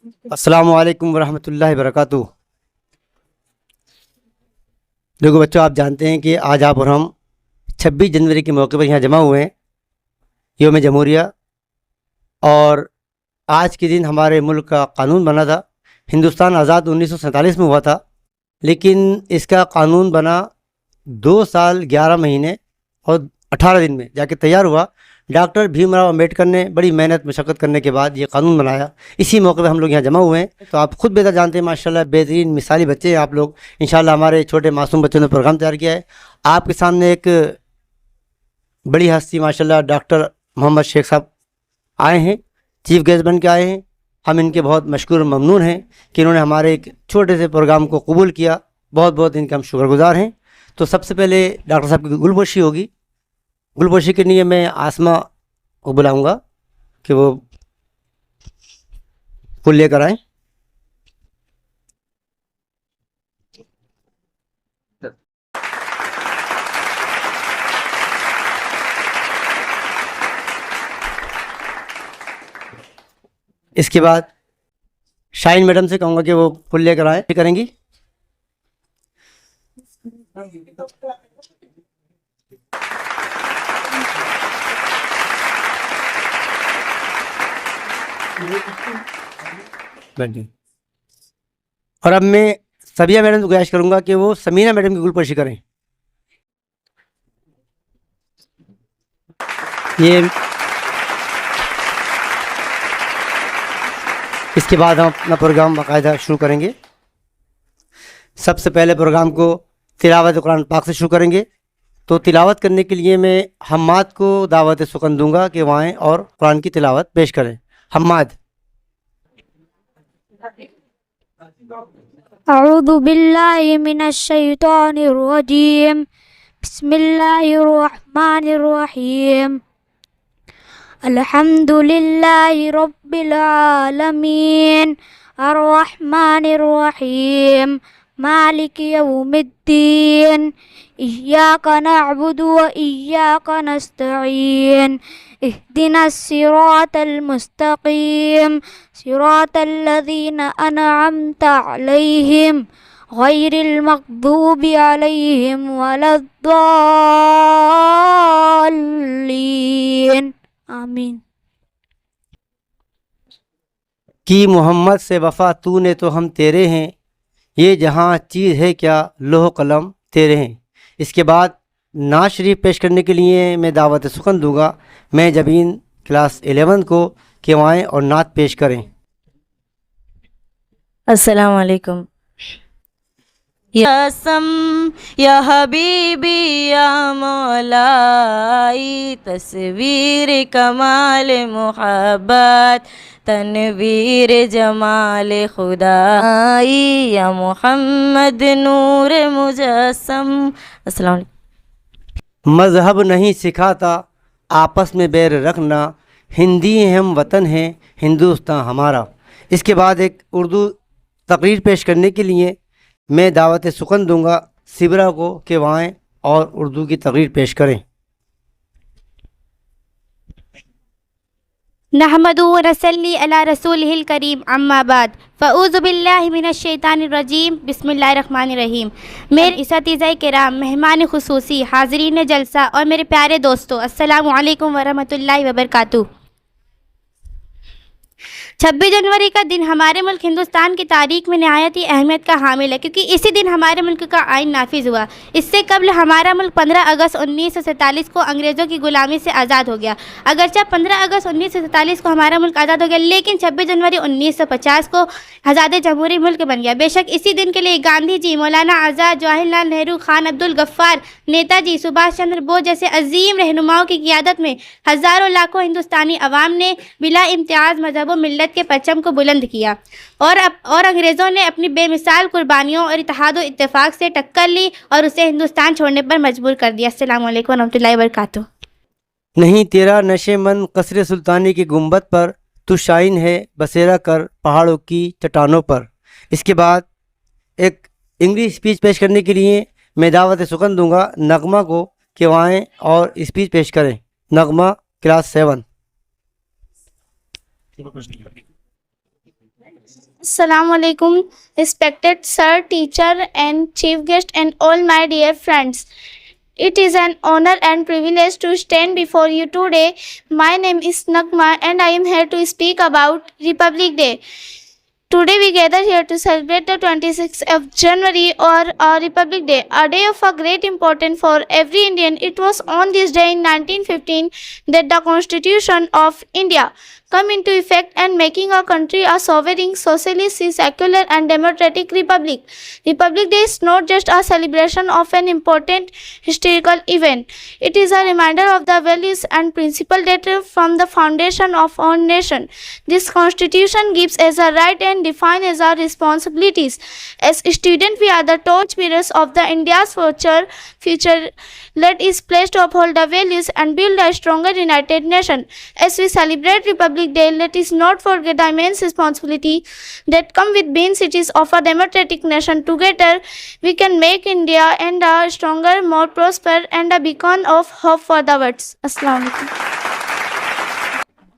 अस्सलामु अलैकुम वरहमतुल्लाहि वबरकातुहू। देखो बच्चों, आप जानते हैं कि आज आप और हम 26 जनवरी के मौके पर यहाँ जमा हुए हैं, यौम जमहूरिया। और आज के दिन हमारे मुल्क का कानून बना था। हिंदुस्तान आज़ाद 1947 में हुआ था, लेकिन इसका कानून बना 2 साल 11 महीने और 18 दिन में जाके तैयार हुआ। डॉक्टर भीमराव अंबेडकर ने बड़ी मेहनत मशक्क़त करने के बाद ये कानून बनाया। इसी मौके पर हम लोग यहाँ जमा हुए हैं। तो आप खुद बेहतर जानते हैं, माशाल्लाह बेहतरीन मिसाली बच्चे हैं आप लोग। इंशाल्लाह हमारे छोटे मासूम बच्चों ने प्रोग्राम तैयार किया है। आपके सामने एक बड़ी हस्ती माशाल्लाह डॉक्टर मोहम्मद शेख साहब आए हैं, चीफ गेस्ट बन के आए हैं। हम इनके बहुत मशकूर ममनून हैं कि इन्होंने हमारे एक छोटे से प्रोग्राम को कबूल किया। बहुत बहुत इनके हम शुक्रगुजार हैं। तो सबसे पहले डॉक्टर साहब की गुलपोशी होगी। गुलपोशी के लिए मैं आसमा को बुलाऊंगा कि वो फूल लेकर आए। इसके बाद शाइन मैडम से कहूँगा कि वो फूल लेकर आए, करेंगी। और अब मैं सबिया मैडम से गुजारिश करूंगा कि वो समीना मैडम की गुलपोशी करें। ये इसके बाद हम अपना प्रोग्राम बाकायदा शुरू करेंगे। सबसे पहले प्रोग्राम को तिलावत कुरान पाक से शुरू करेंगे। तो तिलावत करने के लिए मैं हम्माद को दावत सुकन दूंगा कि वहाँ और कुरान की तिलावत पेश करें। हम्माद। अऊज़ु बिल्लाहि मिनश शैतानिर रजीम। बिस्मिल्लाहिर रहमानिर रहीम। अल्हम्दुलिल्लाहि रब्बिल आलमीन अर्रहमानिर रहीम मालिकि यौमिद्दीन इय्याका नअबुदु व इय्याका नस्तईन इहदिनस सिरातल मुस्तकीम सिरातल लज़ीना अनअमता अलैहिम गैरिल मग़दूबि अलैहिम वलद्दाल्लीन। आमीन। कि मोहम्मद से वफ़ा तूने तो हम तेरे हैं, ये जहाँ चीज़ है क्या लोह कलम तेरे हैं। इसके बाद नात शरीफ पेश करने के लिए मैं दावत सुकन दूंगा। मैं जबीन क्लास 11 को कि आएँ और नात पेश करें। अस्सलाम वालेकुम। या सम या हबीबी या मौलाई तस्वीर कमाल मुहब्बत तनवीर जमाल खुदाई या मोहम्मद नूर मुजस्सम। अस्सलाम वालेकुम। मज़हब नहीं सिखाता आपस में बैर रखना, हिंदी हैं हम वतन हैं हिंदुस्तान हमारा। इसके बाद एक उर्दू तकरीर पेश करने के लिए मैं दावत सुकन दूंगा सिबरा को कि वहाँ और उर्दू की तकरीर पेश करें। नहमदुहु व नसल्ली अला रसूलिहिल करीम, अम्मा बाद, फ़अऊज़ु बिल्लाहि मिनश शैतानिर रजीम, बिस्मिल्लाहिर रहमानिर रहीम। मेरे इस्तिज़ाए किराम, मेहमान खुसूसी, हाज़रीन जलसा और मेरे प्यारे दोस्तों, अस्सलामु अलैकुम व रहमतुल्लाहि व बरकातुहू। 26 जनवरी का दिन हमारे मुल्क हिंदुस्तान की तारीख में नहायत ही अहमियत का हामिल है, क्योंकि इसी दिन हमारे मुल्क का आइन नाफिज हुआ। इससे कबल हमारा मुल्क 15 अगस्त 1947 को अंग्रेज़ों की ग़ुलामी से आज़ाद हो गया। अगरचे 15 अगस्त 1947 को हमारा मुल्क आज़ाद हो गया, लेकिन 26 जनवरी 1950 को आज़ाद जमहूरी मुल्क बन गया। बेशक इसी दिन के लिए गांधी जी, मौलाना आज़ाद, जवाहरलाल नेहरू, खान अब्दुल गफ्फार, नेताजी सुभाष चंद्र बोस जैसे अजीम रहनुमाओं की क़ियादत में हज़ारों लाखों हिंदुस्तानी अवाम ने बिला इम्तियाज़ मजहब व मिल्लत के परचम को बुलंद किया और अंग्रेज़ों ने अपनी बेमिसाल कुर्बानियों और इत्तेहाद व इत्तेफाक से टक्कर ली और उसे हिंदुस्तान छोड़ने पर मजबूर कर दिया। अस्सलामु अलैकुम व रहमतुल्लाहि व बरकातुहू। नहीं तेरा नशे मन कसरे सुल्तानी की गुंबद पर, तू शाइन है बसेरा कर पहाड़ों की चट्टानों पर। इसके बाद एक इंग्लिश स्पीच पेश करने के लिए मैं दावत सुकन दूंगा नगमा को कि वहाँ और स्पीच पेश करें। नगमा class 7। Assalamu alaikum, respected sir, teacher, and chief guest, and all my dear friends. It is an honor and privilege to stand before you today. My name is Nagma, and I am here to speak about Republic Day. Today we gather here to celebrate the 26th of January or our Republic Day, a day of a great importance for every Indian. It was on this day in 1915 that the Constitution of India come into effect and making our country a sovereign, socialist, secular and democratic republic. Republic Day is not just a celebration of an important historical event. It is a reminder of the values and principles that from the foundation of our nation. This constitution gives us a right and defines as our responsibilities. As students, we are the torchbearers of the India's future. Let is pledged to uphold the values and build a stronger united nation. As we celebrate Republic Day, let us not forget the immense responsibility that come with being cities of a democratic nation. Together, we can make India and a stronger, more prosper, and a beacon of hope for the world. Assalamu alaikum.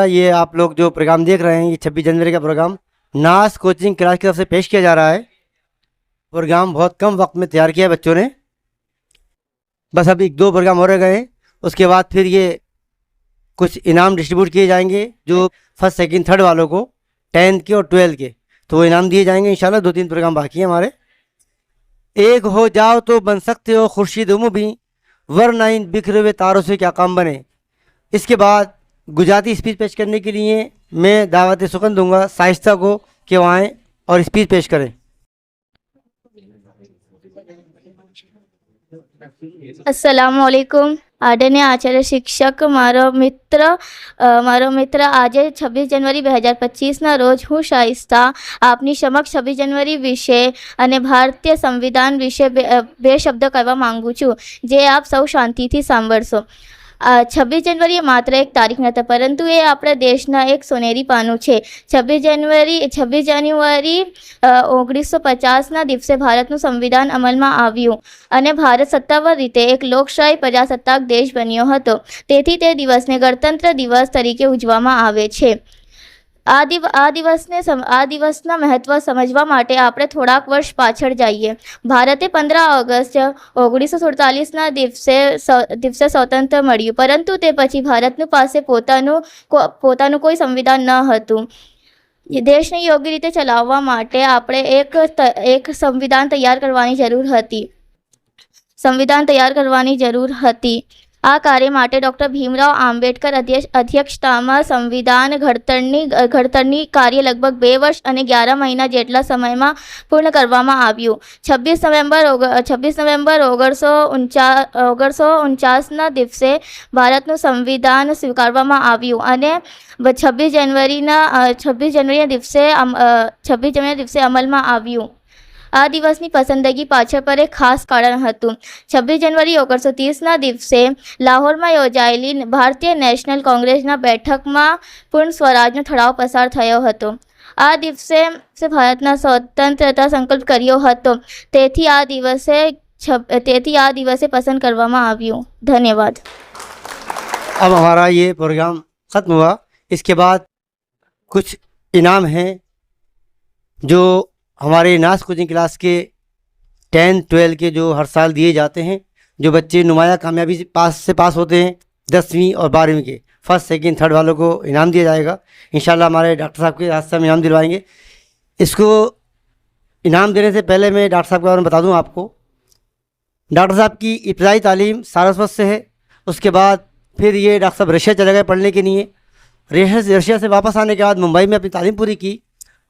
ये आप लोग जो programme देख रहे हैं, ये 26 जनवरी का programme नास कोचिंग क्लास की तरफ से पेश किया जा रहा है। प्रोग्राम बहुत कम वक्त में तैयार किया है बच्चों ने। बस अभी 2 प्रोग्राम हो रह गए, उसके बाद फिर ये कुछ इनाम डिस्ट्रीब्यूट किए जाएंगे जो फर्स्ट सेकंड थर्ड वालों को 10th के और 12th के, तो वो इनाम दिए जाएंगे इंशाल्लाह। 2-3 प्रोग्राम बाकी हैं हमारे। एक हो जाओ तो बन सकते हो खुर्शीद भी, वरना इन बिखरे हुए तारों से क्या काम बने। इसके बाद गुजराती स्पीच पेश करने के लिए मैं दावत सुकन दूंगा साहिस्ता को कि वो आएँ और स्पीच पेश करें। अस्सलामु अलैकुम। आदरणीय आचार्य शिक्षक, मारो मित्र આજે 26 જનવરી 2025ના રોજ હું શાઇસ્તા આપની સમક્ષ 26 જનવરી વિશે અને ભારતીય સંવિધાન વિશે બે શબ્દ કહેવા માંગુ છું, જે આપ સૌ શાંતિથી સાંભળશો। 26 જનવરી એ માત્ર એક તારીખ નથી, પરંતુ એ આપણા દેશના એક સોનેરી પાનું છે। 26 જાન્યુઆરી 1950ના દિવસે ભારતનું સંવિધાન અમલમાં આવ્યું અને ભારત સત્તાવાર રીતે એક લોકશાહી પ્રજાસત્તાક દેશ બન્યો હતો। તેથી તે દિવસને ગણતંત્ર દિવસ તરીકે ઉજવવામાં આવે છે। આ દિવસના મહત્વ સમજવા માટે આપણે થોડાક વર્ષ પાછળ જઈએ। ભારતે 15 ઓગસ્ટ 1947ના દિવસે સ્વતંત્ર મળ્યું, પરંતુ તે પછી ભારતનું પાસે પોતાનું કોઈ સંવિધાન ન હતું। દેશને યોગ્ય રીતે ચલાવવા માટે આપણે એક સંવિધાન તૈયાર કરવાની જરૂર હતી। આ કાર્ય માટે ડૉક્ટર ભીમરાવ આંબેડકર અધ્યક્ષતામાં સંવિધાન ઘડતરની કાર્ય લગભગ 2 વર્ષ અને 11 મહિના જેટલા સમયમાં પૂર્ણ કરવામાં આવ્યું। 26 નવેમ્બર 1949ના દિવસે ભારતનું સંવિધાન સ્વીકારવામાં આવ્યું અને 26 જાન્યુઆરીના દિવસે અમલમાં આવ્યું। આ દિવસની પસંદગી પાછળ પર એક ખાસ કારણ હતું। 26 જાન્યુઆરી 1930ના દિવસે લાહોરમાં યોજાયેલી ભારતીય નેશનલ કોંગ્રેસના બેઠકમાં પૂર્ણ સ્વરાજનો ઠરાવ પસાર થયો હતો। આ દિવસે ભારતના સ્વતંત્રતા સંકલ્પ કર્યો હતો, તેથી આ દિવસે પસંદ કરવામાં આવ્યું। ધન્યવાદ। अब हमारा ये प्रोग्राम ख़त्म हुआ। इसके बाद कुछ इनाम हैं जो हमारे नास कोचिंग क्लास के 10th 12th के जो हर साल दिए जाते हैं। जो बच्चे नुमाया कामयाबी से पास होते हैं 10वीं और 12वीं के फर्स्ट सेकंड थर्ड वालों को इनाम दिया जाएगा इंशाल्लाह। हमारे डॉक्टर साहब के हाथ से हम इनाम दिलवाएंगे। इसको इनाम देने से पहले मैं डॉक्टर साहब के बारे में बता दूं आपको। डॉक्टर साहब की इब्तदाई तालीम सारस्वत से है। उसके बाद फिर ये डॉक्टर साहब रशिया चले गए पढ़ने के लिए। रशिया से वापस आने के बाद मुंबई में अपनी तालीम पूरी की।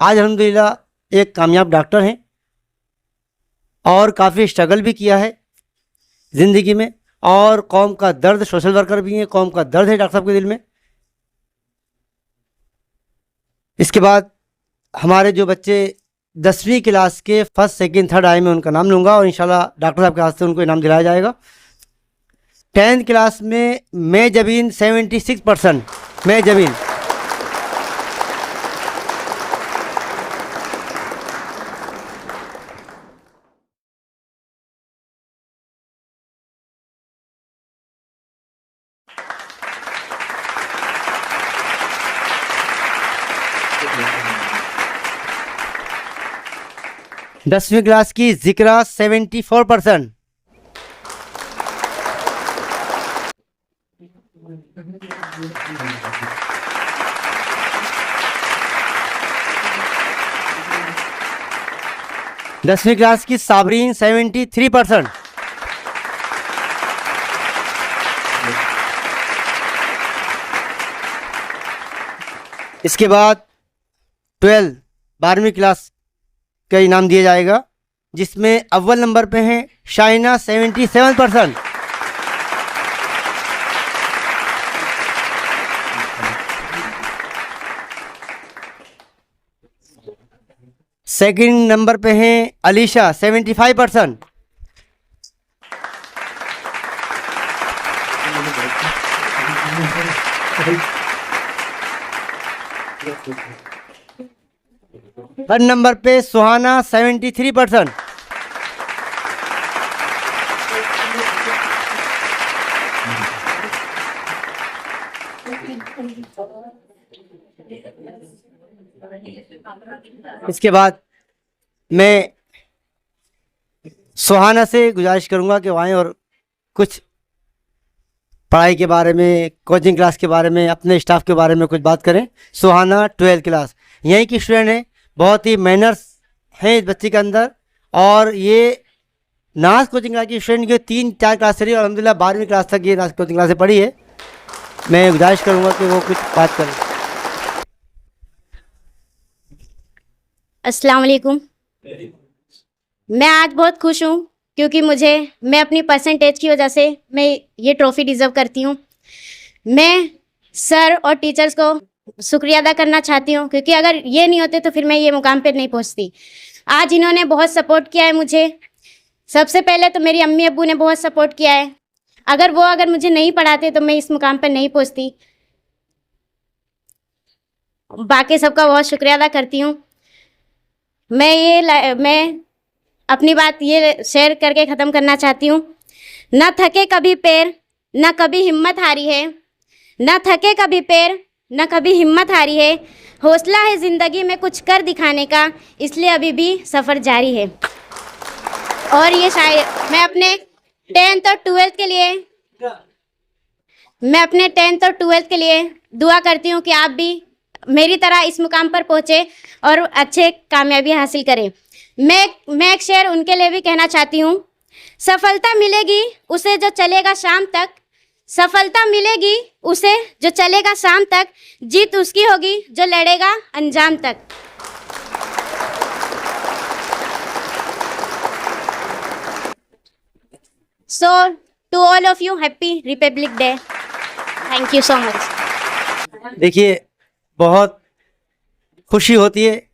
आज अल्हम्दुलिल्लाह एक कामयाब डॉक्टर हैं और काफ़ी स्ट्रगल भी किया है ज़िंदगी में, और कौम का दर्द, सोशल वर्कर भी हैं, कौम का दर्द है डॉक्टर साहब के दिल में। इसके बाद हमारे जो बच्चे 10वीं क्लास के फर्स्ट सेकंड थर्ड आए, मैं उनका नाम लूँगा और इंशाल्लाह डॉक्टर साहब के हाथ से उनको इनाम दिलाया जाएगा। 10th क्लास में मैं जबीन 76%, मैं जबीन। 10वीं क्लास की जिक्रा 74%। दसवीं क्लास की साबरीन 73%। इसके बाद 12वीं क्लास का इनाम दिया जाएगा, जिसमें अव्वल नंबर पे हैं शाइना 77%। सेकंड नंबर पे हैं अलीशा 75%। थर्ड नंबर पे सुहाना 73%। इसके बाद मैं सुहाना से गुजारिश करूंगा कि वो आएँ और कुछ पढ़ाई के बारे में, कोचिंग क्लास के बारे में, अपने स्टाफ के बारे में कुछ बात करें। सुहाना 12th क्लास यहीं की स्टूडेंट है, बहुत ही मैनर्स हैं इस बच्चे के अंदर, और ये नाज कोचिंग क्लास की स्टूडेंट जो 3-4 क्लास से रही और अलहमदिल्ला 12वीं क्लास तक ये नाज कोचिंग क्लास से पढ़ी है। मैं गुजारिश करूँगा कि वो कुछ बात करें। अस्सलाम वालेकुम। मैं आज बहुत खुश हूँ क्योंकि मैं अपनी परसेंटेज की वजह से मैं ये ट्रॉफ़ी डिज़र्व करती हूँ। मैं सर और टीचर्स को शुक्रिया अदा करना चाहती हूँ क्योंकि अगर ये नहीं होते तो फिर मैं ये मुकाम पर नहीं पहुँचती। आज इन्होंने बहुत सपोर्ट किया है मुझे। सबसे पहले तो मेरी अम्मी अब्बू ने बहुत सपोर्ट किया है। अगर मुझे नहीं पढ़ाते तो मैं इस मुकाम पर नहीं पहुँचती। बाकी सबका बहुत शुक्रिया अदा करती हूँ। मैं अपनी बात ये शेयर करके ख़त्म करना चाहती हूँ। न थके कभी पैर, न कभी हिम्मत हारी है। न थके कभी पैर, न कभी हिम्मत हारी है। हौसला है ज़िंदगी में कुछ कर दिखाने का, इसलिए अभी भी सफ़र जारी है। और ये शायद मैं अपने 10th और 12th के लिए दुआ करती हूँ कि आप भी मेरी तरह इस मुकाम पर पहुँचे और अच्छे कामयाबी हासिल करें। मैं एक शेर उनके लिए भी कहना चाहती हूँ। सफलता मिलेगी उसे जो चलेगा शाम तक, सफलता मिलेगी उसे जो चलेगा शाम तक, जीत उसकी होगी जो लड़ेगा अंजाम तक। So to all of you, happy Republic Day. Thank you so much. देखिए, बहुत खुशी होती है।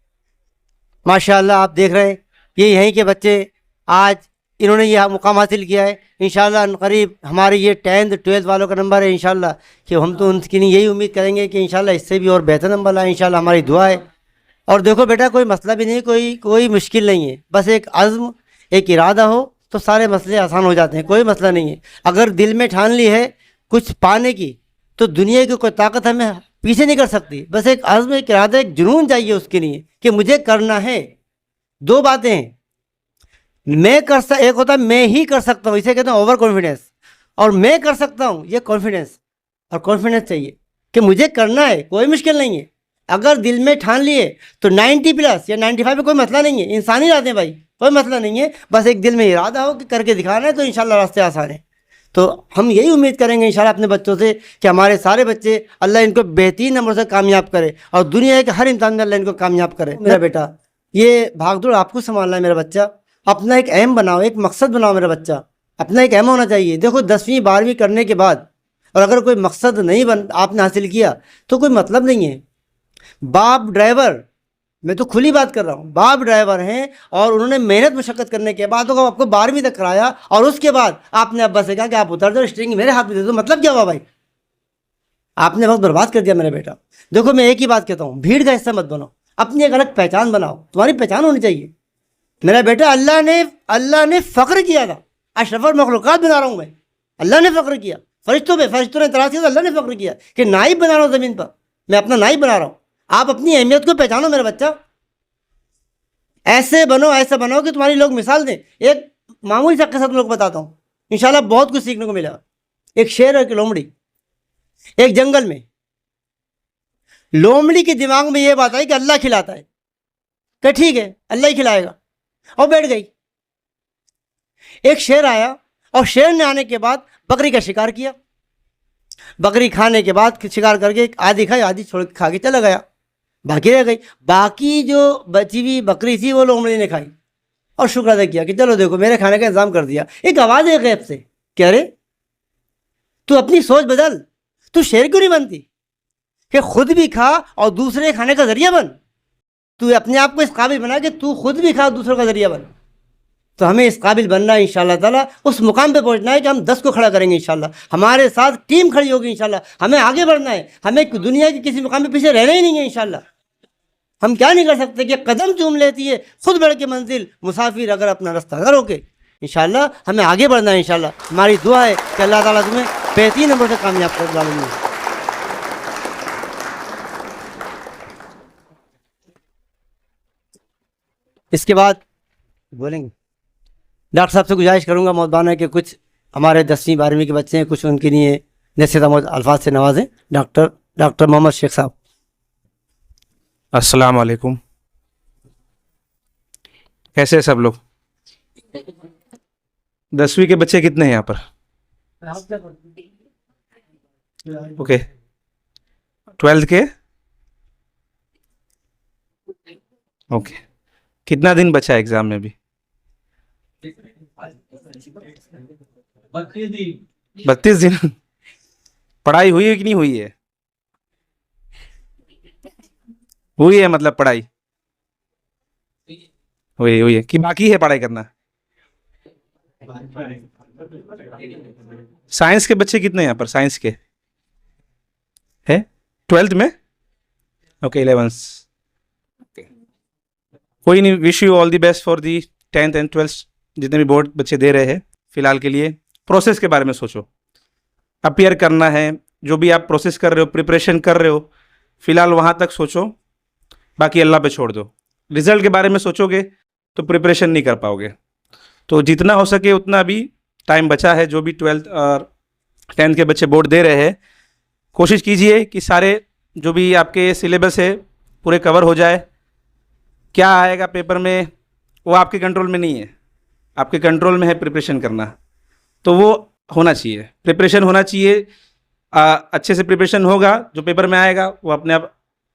माशाल्लाह आप देख रहे हैं ये यहीं के बच्चे आज इन्होंने यह मुकाम हासिल किया है। इंशाल्लाह अनकरीब हमारे ये 10th 12th वालों का नंबर है इंशाल्लाह कि हम तो उनकी नहीं यही उम्मीद करेंगे कि इंशाल्लाह इससे भी और बेहतर नंबर लाए। इंशाल्लाह हमारी दुआ है। और देखो बेटा, कोई मसला भी नहीं, कोई मुश्किल नहीं है। बस एक अज़्म, एक इरादा हो तो सारे मसले आसान हो जाते हैं। कोई मसला नहीं है। अगर दिल में ठान ली है कुछ पाने की तो दुनिया की कोई ताकत हमें पीछे नहीं कर सकती। बस एक अज़्म, एक इरादा, एक जुनून चाहिए उसके लिए कि मुझे करना है। दो बातें हैं, एक होता है मैं ही कर सकता हूँ, इसे कहते हैं ओवर कॉन्फिडेंस, और मैं कर सकता हूँ ये कॉन्फिडेंस। और कॉन्फिडेंस चाहिए कि मुझे करना है, कोई मुश्किल नहीं है। अगर दिल में ठान लिए तो 90+ या 95 में कोई मसला नहीं है। इंसानी इरादे भाई, कोई मसला नहीं है। बस एक दिल में इरादा हो कि करके दिखाना है तो इंशाल्लाह रास्ते आसान है। तो हम यही उम्मीद करेंगे इंशाल्लाह अपने बच्चों से कि हमारे सारे बच्चे अल्लाह इनको बेहतरीन नंबर से कामयाब करे और दुनिया के हर इम्तिहान में अल्लाह इनको कामयाब करे। मेरा बेटा, ये भागदौड़ आपको संभालना है मेरा बच्चा। अपना एक एम बनाओ, एक मकसद बनाओ मेरा बच्चा। अपना एक एम होना चाहिए। देखो 10वीं 12वीं करने के बाद और अगर कोई मकसद नहीं आपने हासिल किया तो कोई मतलब नहीं है। बाप ड्राइवर, मैं तो खुली बात कर रहा हूँ, बाप ड्राइवर हैं और उन्होंने मेहनत मशक्क़त करने के बाद तो आपको 12वीं तक कराया और उसके बाद आपने अब्बा से कहा कि आप उतर जाओ, स्ट्रिंग मेरे हाथ में दे दो। मतलब क्या हुआ भाई? आपने वक्त बर्बाद कर दिया मेरे बेटा। देखो मैं एक ही बात कहता हूँ, भीड़ का हिस्सा मत बनो, अपनी एक अलग पहचान बनाओ। तुम्हारी पहचान होनी चाहिए मेरा बेटा। अल्लाह ने फ़ख्र किया था। अशरफुल मखलूक़ात बना रहा हूँ मैं। अल्लाह ने फ़ख्र किया फरिश्तों ने एतराज़ किया तो अल्लाह ने फ़ख्र किया कि नाइब बना रहा हूँ ज़मीन पर, मैं अपना नाइब बना रहा हूँ। आप अपनी अहमियत को पहचानो मेरा बच्चा। ऐसे बनो कि तुम्हारी लोग मिसाल दें। एक मामूली सा किस्सा तुम लोग को बताता हूँ, इंशाल्लाह बहुत कुछ सीखने को मिला। एक शेर और एक लोमड़ी, एक जंगल में। लोमड़ी के दिमाग में ये बात आई कि अल्लाह खिलाता है, कि ठीक है अल्लाह ही खिलाएगा, और बैठ गई। एक शेर आया और शेर ने आने के बाद बकरी का शिकार किया। बकरी खाने के बाद शिकार करके आधी खाई, आधी छोड़ खा के चला गया, बाकी रह गई। बाकी जो बची हुई बकरी थी वो लोमड़ी ने खाई और शुक्र अदा किया कि चलो देखो मेरे खाने का इंतजाम कर दिया। एक आवाज़ है गैब से, क्या रे तू अपनी सोच बदल, तू शेर क्यों नहीं बनती कि खुद भी खा और दूसरे खाने का जरिया बन। तू अपने आप को इस काबिल बना कि तू खुद भी खा, दूसरों का जरिया बन। तो हमें इस काबिल बनना है इंशाअल्लाह ताला, उस मुकाम पे पहुंचना है कि हम 10 को खड़ा करेंगे इंशाअल्लाह, हमारे साथ टीम खड़ी होगी इंशाअल्लाह। हमें आगे बढ़ना है, हमें दुनिया के किसी मुकाम पे पीछे रहना ही नहीं है इंशाअल्लाह। हम क्या नहीं कर सकते कि कदम चूम लेती है खुद बढ़ के मंजिल, मुसाफिर अगर अपना रास्ता न रोके। इंशाअल्लाह हमें आगे बढ़ना है इंशाअल्लाह। हमारी दुआ है कि अल्लाह ताला तुम्हें बेहतरीन नंबर से कामयाब कर डालेंगे। इसके बाद बोलेंगे डॉक्टर साहब से गुजारिश करूंगा मौजबाना कि कुछ हमारे 10वीं 12वीं के बच्चे हैं, कुछ उनके लिए नसीहत अल्फाज से नवाजें। डॉक्टर मोहम्मद शेख साहब। अस्सलाम वालेकुम, कैसे हैं सब लोग? 10वीं के बच्चे कितने हैं यहाँ पर? ओके, 12th के? ओके, कितना दिन बचा है एग्जाम में? भी 32 दिन। पढ़ाई हुई है कि नहीं हुई है? हुई है, मतलब पढ़ाई हुई है कि बाकी है पढ़ाई करना? साइंस के बच्चे कितने हैं यहाँ पर? साइंस के है 12th में? Okay, 11th। कोई नहीं, wish you all the best for the 10th and 12th जितने भी बोर्ड बच्चे दे रहे हैं। फिलहाल के लिए प्रोसेस के बारे में सोचो, अपियर करना है, जो भी आप प्रोसेस कर रहे हो, प्रिपरेशन कर रहे हो, फिलहाल वहाँ तक सोचो, बाकी अल्लाह पे छोड़ दो। रिजल्ट के बारे में सोचोगे तो प्रिपरेशन नहीं कर पाओगे। तो जितना हो सके उतना अभी टाइम बचा है, जो भी 12th और 10th के बच्चे बोर्ड दे रहे हैं, कोशिश कीजिए कि सारे जो भी आपके सिलेबस है पूरे कवर हो जाए। क्या आएगा पेपर में वो आपके कंट्रोल में नहीं है, आपके कंट्रोल में है प्रिपरेशन करना। तो वो होना चाहिए, प्रिपरेशन होना चाहिए। अच्छे से प्रिपरेशन होगा, जो पेपर में आएगा वो अपने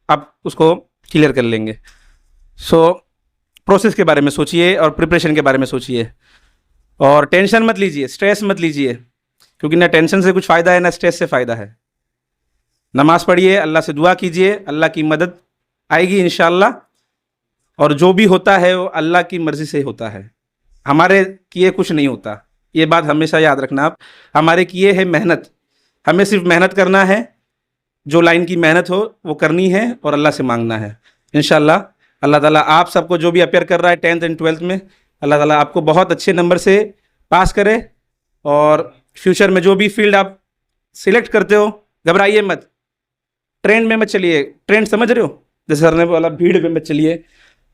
आप उसको क्लियर कर लेंगे। सो प्रोसेस के बारे में सोचिए और प्रिपरेशन के बारे में सोचिए, और टेंशन मत लीजिए, स्ट्रेस मत लीजिए, क्योंकि ना टेंशन से कुछ फ़ायदा है ना स्ट्रेस से फ़ायदा है। नमाज़ पढ़िए, अल्लाह से दुआ कीजिए, अल्लाह की मदद आएगी इंशाअल्लाह। और जो भी होता है वो अल्लाह की मर्ज़ी से होता है, हमारे किए कुछ नहीं होता। ये बात हमेशा याद रखना आप। हमारे किए है मेहनत, हमें सिर्फ मेहनत करना है, जो लाइन की मेहनत हो वो करनी है और अल्लाह से मांगना है। इंशाअल्लाह अल्लाह ताला आप सबको, जो भी अपेयर कर रहा है 10th एंड 12th में, अल्लाह ताला आपको बहुत अच्छे नंबर से पास करे। और फ्यूचर में जो भी फील्ड आप सिलेक्ट करते हो, घबराइए मत, ट्रेंड में मत चलिए। ट्रेंड समझ रहे हो, जैसे सर ने बोला भीड़ में मत चलिए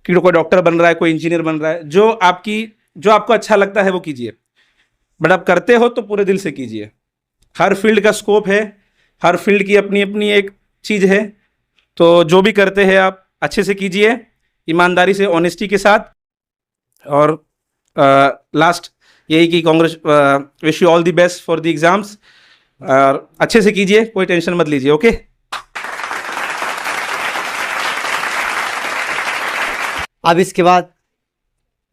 कि कोई डॉक्टर बन रहा है, कोई इंजीनियर बन रहा है। जो आपको अच्छा लगता है वो कीजिए, बट आप करते हो तो पूरे दिल से कीजिए। हर फील्ड का स्कोप है, हर फील्ड की अपनी अपनी एक चीज़ है। तो जो भी करते हैं आप अच्छे से कीजिए, ईमानदारी से, ऑनेस्टी के साथ। और लास्ट यही कि wish you all the best for the exams, और अच्छे से कीजिए, कोई टेंशन मत लीजिए। ओके, अब इसके बाद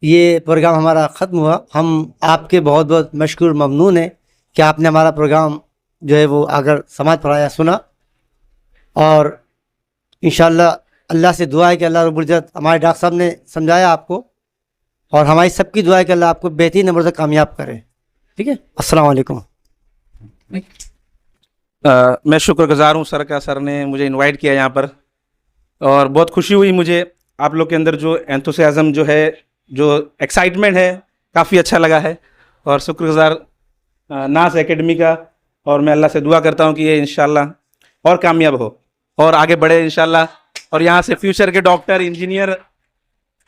ये प्रोग्राम हमारा ख़त्म हुआ। हम आपके बहुत बहुत मशकूर ममनून हैं कि आपने हमारा प्रोग्राम जो है वो अगर समाज पढ़ाया सुना। और इंशाअल्लाह अल्लाह से दुआ है कि अल्लाह रब्बुल इज़्ज़त, हमारे डॉक्टर साहब ने समझाया आपको, और हमारी सबकी दुआ है कि अल्लाह आपको बेहतरीन नंबर से कामयाब करे। ठीक है, अस्सलाम वालेकुम। मैं शुक्रगुज़ार हूँ सर का, सर ने मुझे इनवाइट किया यहाँ पर, और बहुत खुशी हुई मुझे। आप लोग के अंदर जो एंथुसियाज़म जो है, जो एक्साइटमेंट है, काफ़ी अच्छा लगा है। और शुक्रगुज़ार नास एकेडमी का, और मैं अल्लाह से दुआ करता हूँ कि ये इंशाअल्लाह और कामयाब हो और आगे बढ़े इंशाअल्लाह, और यहाँ से फ्यूचर के डॉक्टर, इंजीनियर,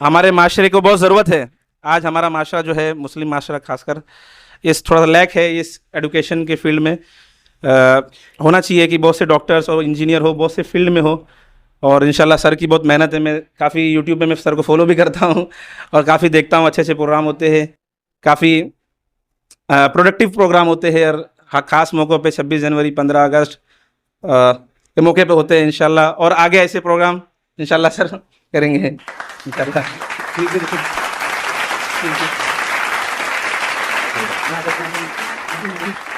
हमारे माशरे को बहुत ज़रूरत है। आज हमारा माशरा जो है, मुस्लिम माशरा खासकर, इस थोड़ा सा लैक है इस एडुकेशन के फील्ड में। होना चाहिए कि बहुत से डॉक्टर्स और इंजीनियर हो, बहुत से फील्ड में हो। और इंशाल्लाह सर की बहुत मेहनत है। मैं काफ़ी यूट्यूब पे मैं सर को फॉलो भी करता हूँ और काफ़ी देखता हूँ, अच्छे अच्छे प्रोग्राम होते हैं, काफ़ी प्रोडक्टिव प्रोग्राम होते हैं। और ख़ास मौक़ों पे 26 जनवरी 15 अगस्त के मौके पे होते हैं इंशाल्लाह। और आगे ऐसे प्रोग्राम इंशाल्लाह सर करेंगे इंशाल्लाह। ठीक है।